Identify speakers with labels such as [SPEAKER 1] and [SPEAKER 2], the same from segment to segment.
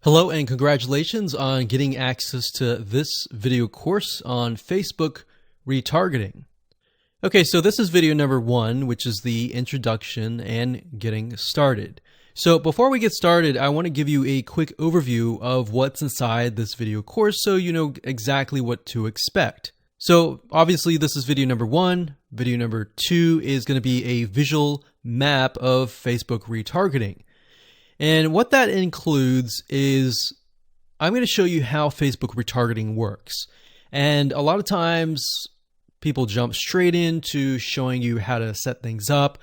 [SPEAKER 1] Hello and congratulations on getting access to this video course on Facebook retargeting. Okay, so this is video number 1, which is the introduction and getting started. So before we get started, I want to give you a quick overview of what's inside this video course so you know exactly what to expect. So obviously this is video number 1. Video number 2 is going to be a visual map of Facebook retargeting. And what that includes is I'm going to show you how Facebook retargeting works. And a lot of times people jump straight into showing you how to set things up.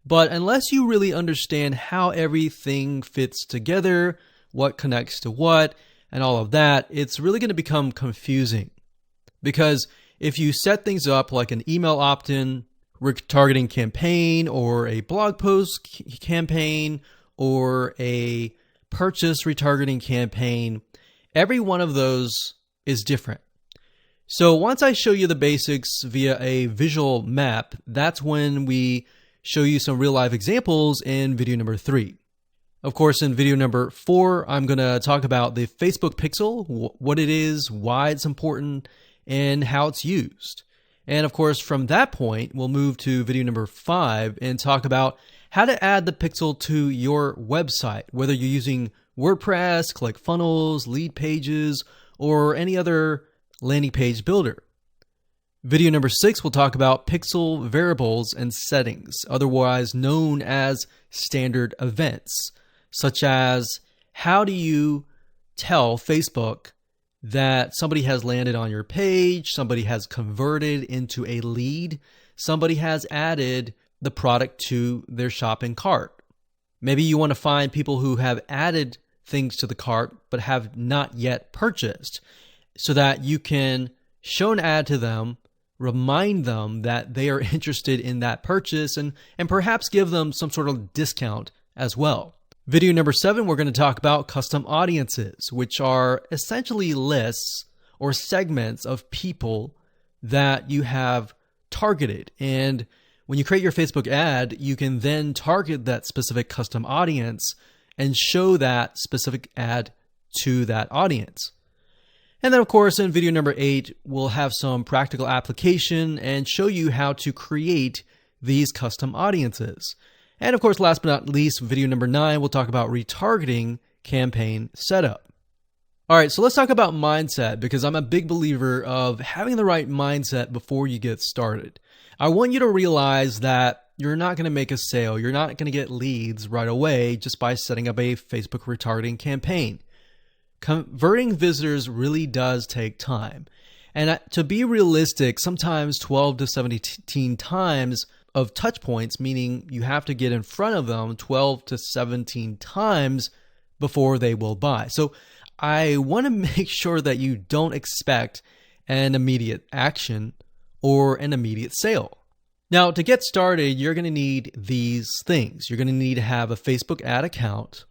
[SPEAKER 1] But unless you really understand how everything fits together, what connects to what, and all of that, it's really going to become confusing. Because if you set things up like an email opt-in retargeting campaign or a blog post campaign, or a purchase retargeting campaign, every one of those is different. So once I show you the basics via a visual map, that's when we show you some real life examples in video number 3. Of course, in video number 4, I'm going to talk about the Facebook pixel, what it is, why it's important, and how it's used. And of course, from that point, we'll move to video number 5 and talk about how to add the pixel to your website, whether you're using WordPress, ClickFunnels, Lead Pages, or any other landing page builder. Video number 6 will talk about pixel variables and settings, otherwise known as standard events, such as how do you tell Facebook that somebody has landed on your page, somebody has converted into a lead, somebody has added the product to their shopping cart. Maybe you want to find people who have added things to the cart but have not yet purchased so that you can show an ad to them, remind them that they are interested in that purchase, and perhaps give them some sort of discount as well. Video number 7, we're going to talk about custom audiences, which are essentially lists or segments of people that you have targeted. And when you create your Facebook ad, you can then target that specific custom audience and show that specific ad to that audience. And then, of course, in video number 8, we'll have some practical application and show you how to create these custom audiences. And of course, last but not least, video number 9, we'll talk about retargeting campaign setup. All right, so let's talk about mindset, because I'm a big believer of having the right mindset before you get started. I want you to realize that you're not going to make a sale. You're not going to get leads right away just by setting up a Facebook retargeting campaign. Converting visitors really does take time. And to be realistic, sometimes 12 to 17 times of touch points, meaning you have to get in front of them 12 to 17 times before they will buy. So I want to make sure that you don't expect an immediate action or an immediate sale. Now, to get started, you're going to need these things. You're going to need to have a Facebook ad account.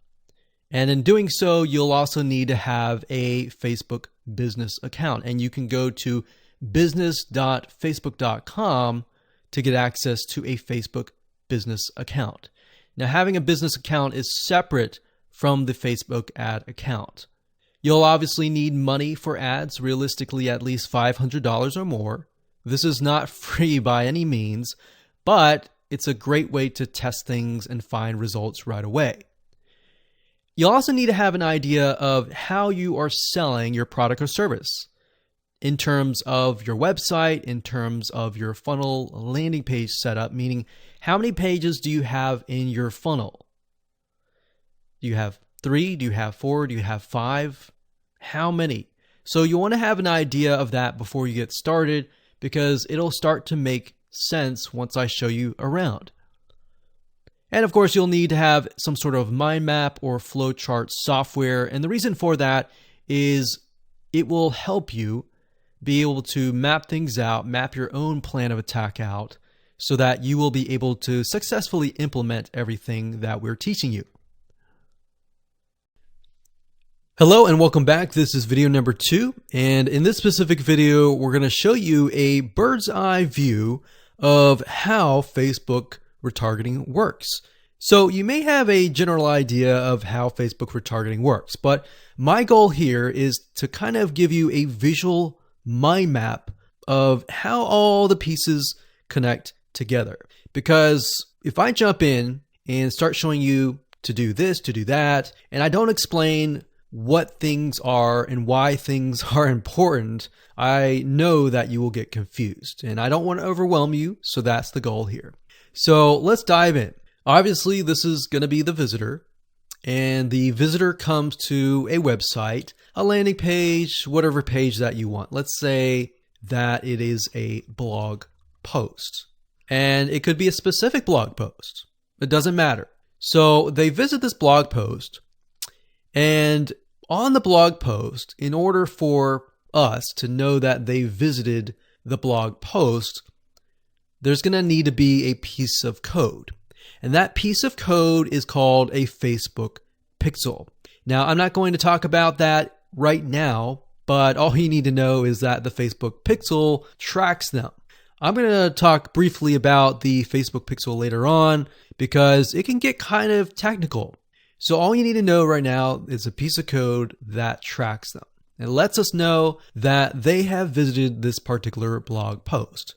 [SPEAKER 1] And in doing so, you'll also need to have a Facebook business account. And you can go to business.facebook.com to get access to a Facebook business account. Now, having a business account is separate from the Facebook ad account. You'll obviously need money for ads, realistically at least $500 or more. This is not free by any means, but it's a great way to test things and find results right away. You'll also need to have an idea of how you are selling your product or service in terms of your website, in terms of your funnel landing page setup, meaning how many pages do you have in your funnel? Do you have 3? Do you have 4? Do you have 5? How many? So you want to have an idea of that before you get started, because it'll start to make sense once I show you around. And of course, you'll need to have some sort of mind map or flowchart software. And the reason for that is it will help you be able to map things out, map your own plan of attack out, so that you will be able to successfully implement everything that we're teaching you. Hello and welcome back. This is video number 2, and in this specific video, we're going to show you a bird's eye view of how Facebook retargeting works. So you may have a general idea of how Facebook retargeting works, but my goal here is to kind of give you a visual mind map of how all the pieces connect together. Because if I jump in and start showing you to do this, to do that, and I don't explain what things are and why things are important, I know that you will get confused, and I don't want to overwhelm you, so that's the goal here. So let's dive in. Obviously, this is going to be the visitor, and the visitor comes to a website, a landing page, whatever page that you want. Let's say that it is a blog post, and it could be a specific blog post. It doesn't matter. So they visit this blog post, and on the blog post, in order for us to know that they visited the blog post, there's going to need to be a piece of code. And that piece of code is called a Facebook pixel. Now, I'm not going to talk about that right now, but all you need to know is that the Facebook pixel tracks them. I'm going to talk briefly about the Facebook pixel later on because it can get kind of technical. So all you need to know right now is a piece of code that tracks them. It lets us know that they have visited this particular blog post.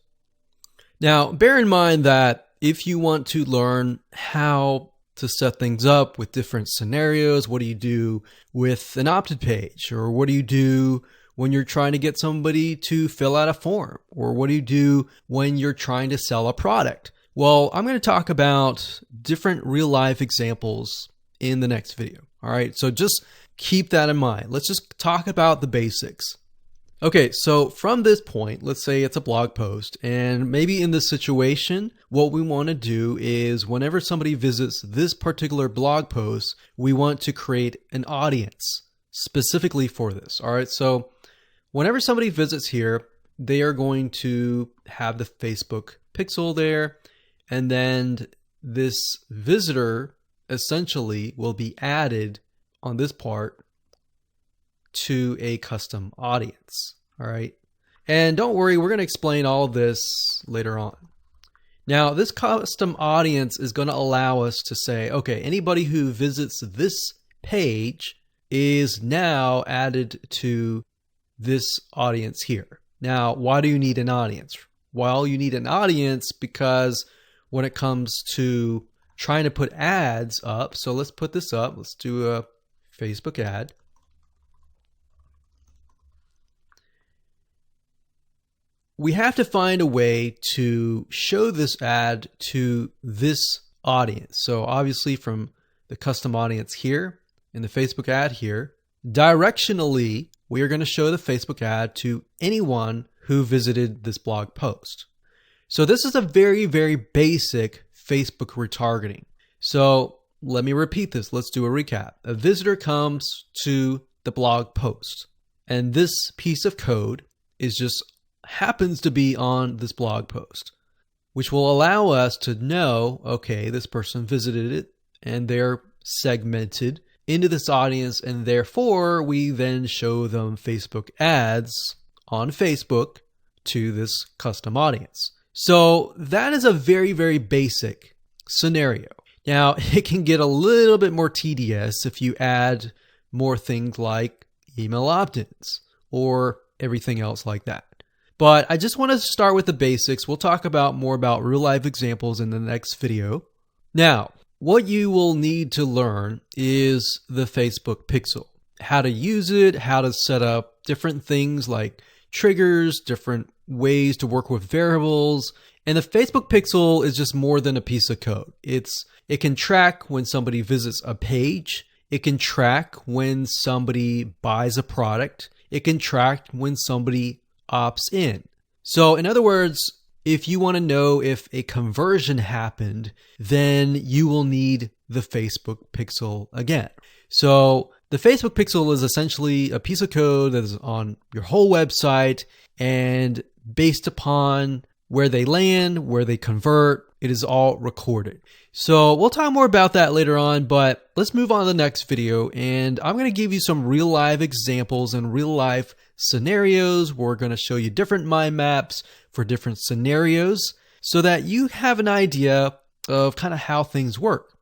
[SPEAKER 1] Now, bear in mind that if you want to learn how to set things up with different scenarios, what do you do with an opted page? Or what do you do when you're trying to get somebody to fill out a form? Or what do you do when you're trying to sell a product? Well, I'm going to talk about different real life examples in the next video. All right, so just keep that in mind. Let's just talk about the basics. Okay, so from this point, let's say it's a blog post, and maybe in this situation, what we want to do is whenever somebody visits this particular blog post, we want to create an audience specifically for this. All right, so whenever somebody visits here, they are going to have the Facebook pixel there, and then this visitor essentially will be added on this part to a custom audience. All right. And don't worry, we're going to explain all of this later on. Now, this custom audience is going to allow us to say, okay, anybody who visits this page is now added to this audience here. Now, why do you need an audience? Well, you need an audience because when it comes to trying to put ads up, so let's put this up. Let's do a Facebook ad. We have to find a way to show this ad to this audience. So obviously from the custom audience here in the Facebook ad here, directionally, we are going to show the Facebook ad to anyone who visited this blog post. So this is a very, very basic Facebook retargeting. So let me repeat this. Let's do a recap. A visitor comes to the blog post, and this piece of code is just happens to be on this blog post, which will allow us to know, okay, this person visited it and they're segmented into this audience, and therefore we then show them Facebook ads on Facebook to this custom audience. So that is a very, very basic scenario. Now, it can get a little bit more tedious if you add more things like email opt-ins or everything else like that. But I just want to start with the basics. We'll talk about more about real life examples in the next video. Now, what you will need to learn is the Facebook pixel, how to use it, how to set up different things like triggers, different ways to work with variables. And the Facebook pixel is just more than a piece of code. It can track when somebody visits a page. It can track when somebody buys a product. It can track when somebody opts in. So in other words, if you want to know if a conversion happened, then you will need the Facebook pixel again. So the Facebook pixel is essentially a piece of code that is on your whole website, and based upon where they land, where they convert, it is all recorded. So we'll talk more about that later on, but let's move on to the next video, and I'm going to give you some real life examples and real life scenarios. We're going to show you different mind maps for different scenarios so that you have an idea of kind of how things work.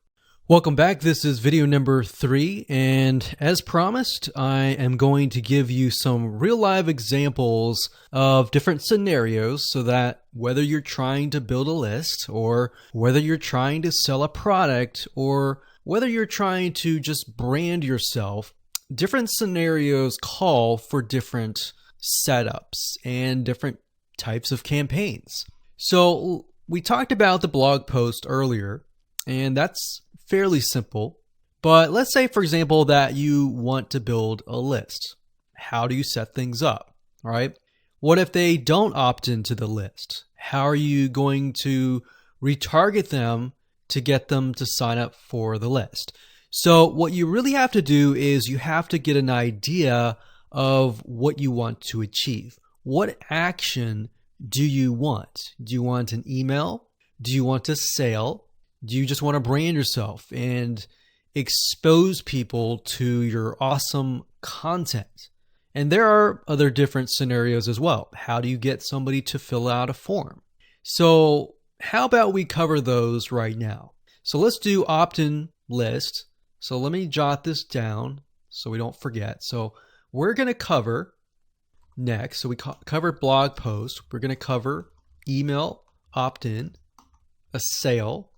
[SPEAKER 1] Welcome back. This is video number 3, and as promised, I am going to give you some real live examples of different scenarios so that whether you're trying to build a list or whether you're trying to sell a product or whether you're trying to just brand yourself, different scenarios call for different setups and different types of campaigns. So we talked about the blog post earlier, and that's fairly simple. But let's say, for example, that you want to build a list. How do you set things up? All right. What if they don't opt into the list? How are you going to retarget them to get them to sign up for the list? So what you really have to do is you have to get an idea of what you want to achieve. What action do you want? Do you want an email? Do you want a sale? Do you just want to brand yourself and expose people to your awesome content? And there are other different scenarios as well. How do you get somebody to fill out a form? So how about we cover those right now? So let's do opt-in list. So let me jot this down so we don't forget. So we're going to cover next. So we covered blog post. We're going to cover email, opt-in, a sale,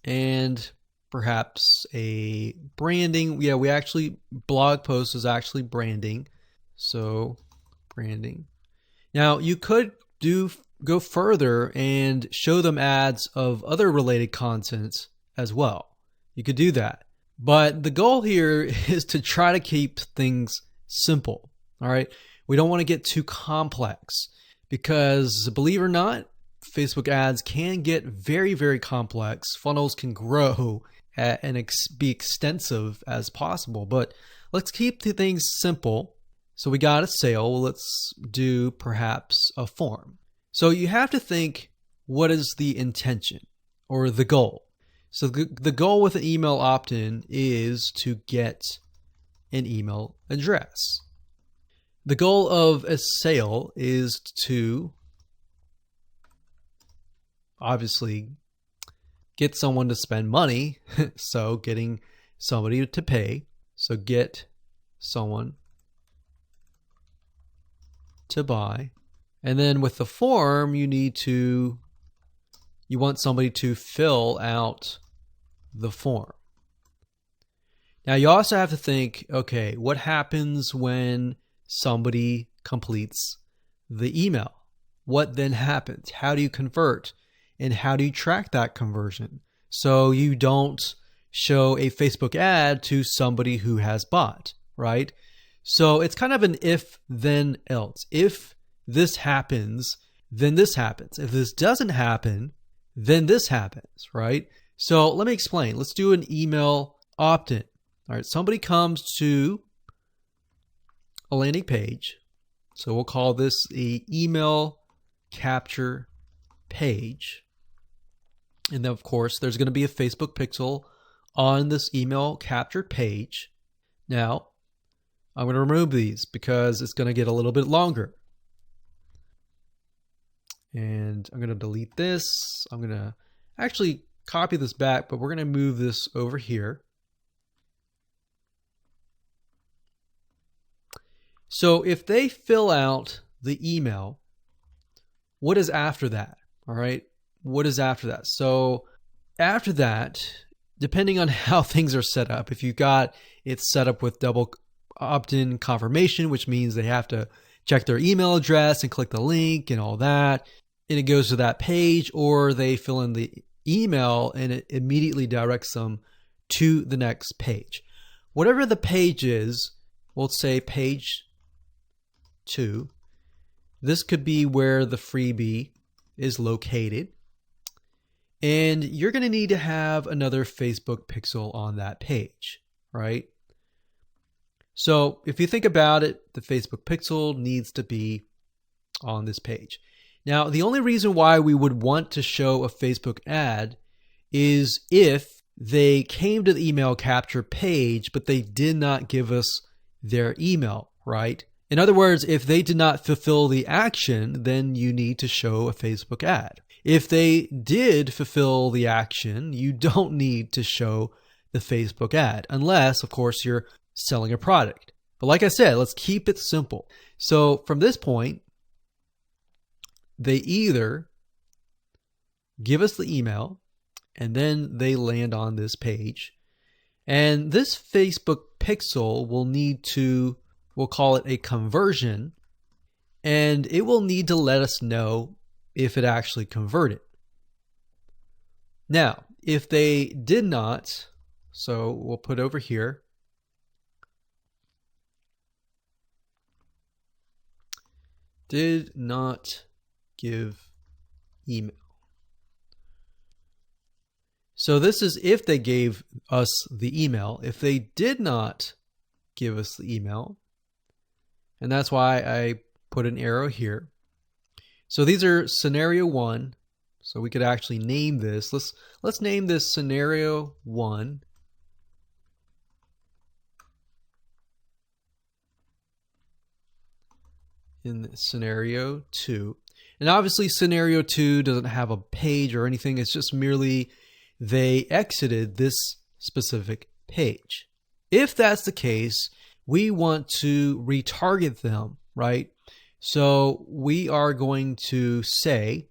[SPEAKER 1] and perhaps a branding. Yeah, we actually, blog post is actually branding. So branding. Now you could go further and show them ads of other related content as well. You could do that. But the goal here is to try to keep things simple. All right. We don't want to get too complex because, believe it or not, Facebook ads can get very, very complex. Funnels can grow and be extensive as possible, but let's keep the things simple. So we got a sale. Well, let's do perhaps a form. So you have to think, what is the intention or the goal? So the goal with an email opt-in is to get an email address. The goal of a sale is to obviously get someone to spend money. So getting somebody to pay. So get someone to buy. And then with the form, you want somebody to fill out the form. Now you also have to think, okay, what happens when somebody completes the email? What then happens? How do you convert? And how do you track that conversion so you don't show a Facebook ad to somebody who has bought, right? So it's kind of an if, then, else. If this happens, then this happens. If this doesn't happen, then this happens, right? So let me explain. Let's do an email opt-in. All right, somebody comes to a landing page. So we'll call this the email capture page. And then, of course, there's going to be a Facebook pixel on this email captured page. Now, I'm going to remove these because it's going to get a little bit longer. And I'm going to delete this. I'm going to actually copy this back, but we're going to move this over here. So if they fill out the email, what is after that? All right. What is after that? So after that, depending on how things are set up, if you got it set up with double opt-in confirmation, which means they have to check their email address and click the link and all that, and it goes to that page, or they fill in the email and it immediately directs them to the next page. Whatever the page is, we'll say page 2. This could be where the freebie is located. And you're going to need to have another Facebook pixel on that page, right? So if you think about it, the Facebook pixel needs to be on this page. Now, the only reason why we would want to show a Facebook ad is if they came to the email capture page, but they did not give us their email, right? In other words, if they did not fulfill the action, then you need to show a Facebook ad. If they did fulfill the action, you don't need to show the Facebook ad, unless, of course, you're selling a product. But like I said, let's keep it simple. So from this point, they either give us the email and then they land on this page. And this Facebook pixel will need to, we'll call it a conversion, and it will need to let us know if it actually converted. Now, if they did not, so we'll put over here, did not give email. So this is if they gave us the email. If they did not give us the email, and that's why I put an arrow here. So these are scenario 1. So we could actually name this. Let's name this scenario 1. In scenario 2. And obviously scenario 2 doesn't have a page or anything. It's just merely they exited this specific page. If that's the case, we want to retarget them, right? So we are going to say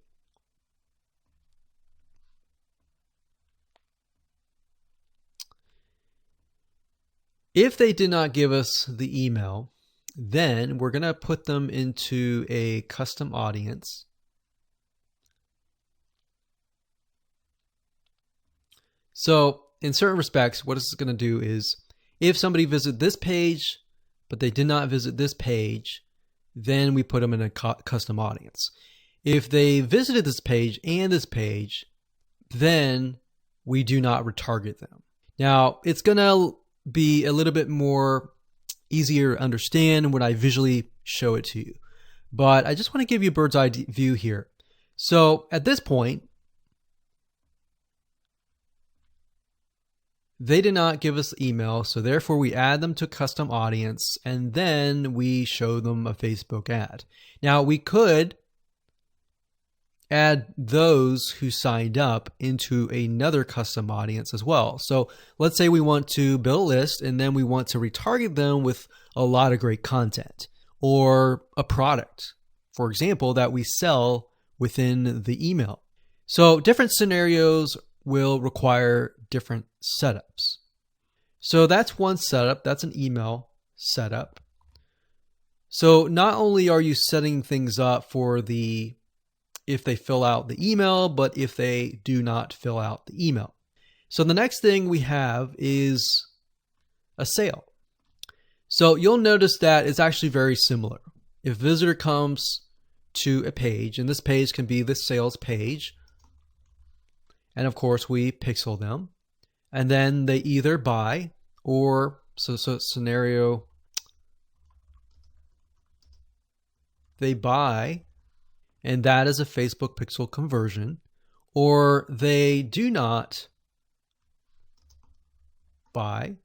[SPEAKER 1] if they did not give us the email, then we're going to put them into a custom audience. So in certain respects, what this is going to do is if somebody visited this page, but they did not visit this page, then we put them in a custom audience. If they visited this page and this page, then we do not retarget them. Now, it's going to be a little bit more easier to understand when I visually show it to you. But I just want to give you a bird's eye view here. So at this point, they did not give us the email, so therefore we add them to custom audience, and then we show them a Facebook ad. Now, we could add those who signed up into another custom audience as well. So let's say we want to build a list, and then we want to retarget them with a lot of great content or a product, for example, that we sell within the email. So different scenarios will require different setups. So that's one setup. That's an email setup. So not only are you setting things up for the if they fill out the email, but if they do not fill out the email. So the next thing we have is a sale. So you'll notice that it's actually very similar. If a visitor comes to a page, and this page can be the sales page, and of course we pixel them, and then they either buy or, so scenario, they buy, and that is a Facebook pixel conversion, or they do not buy,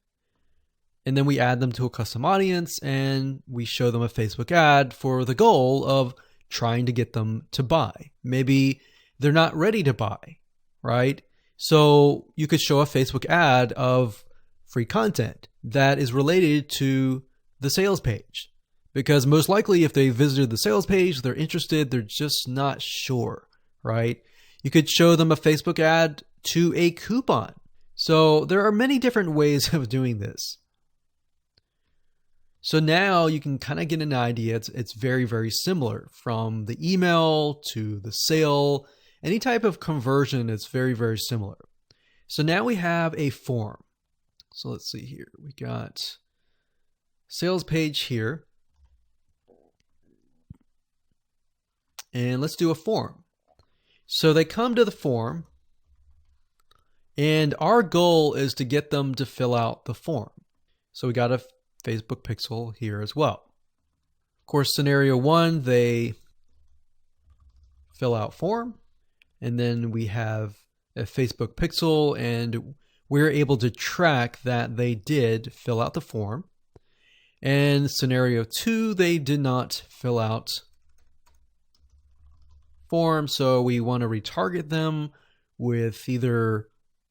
[SPEAKER 1] and then we add them to a custom audience and we show them a Facebook ad for the goal of trying to get them to buy. Maybe they're not ready to buy, right? So you could show a Facebook ad of free content that is related to the sales page. Because most likely if they visited the sales page, they're interested, they're just not sure, right? You could show them a Facebook ad to a coupon. So there are many different ways of doing this. So now you can kind of get an idea. It's very, very similar from the email to the sale. Any type of conversion is very, very similar. So now we have a form. So let's see here. We got sales page here. And let's do a form. So they come to the form, and our goal is to get them to fill out the form. So we got a Facebook pixel here as well. Of course, scenario 1, they fill out form, and then we have a Facebook pixel, and we're able to track that they did fill out the form. And scenario 2, they did not fill out form, so we want to retarget them with either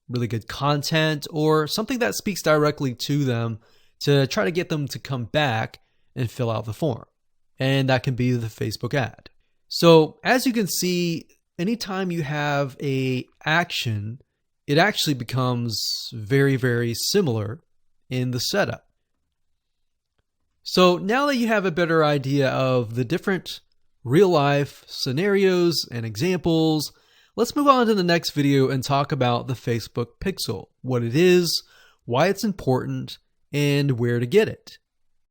[SPEAKER 1] really good content or something that speaks directly to them to try to get them to come back and fill out the form. And that can be the Facebook ad. So as you can see, anytime you have an action, it actually becomes very, very similar in the setup. So now that you have a better idea of the different real-life scenarios and examples, let's move on to the next video and talk about the Facebook Pixel, what it is, why it's important, and where to get it.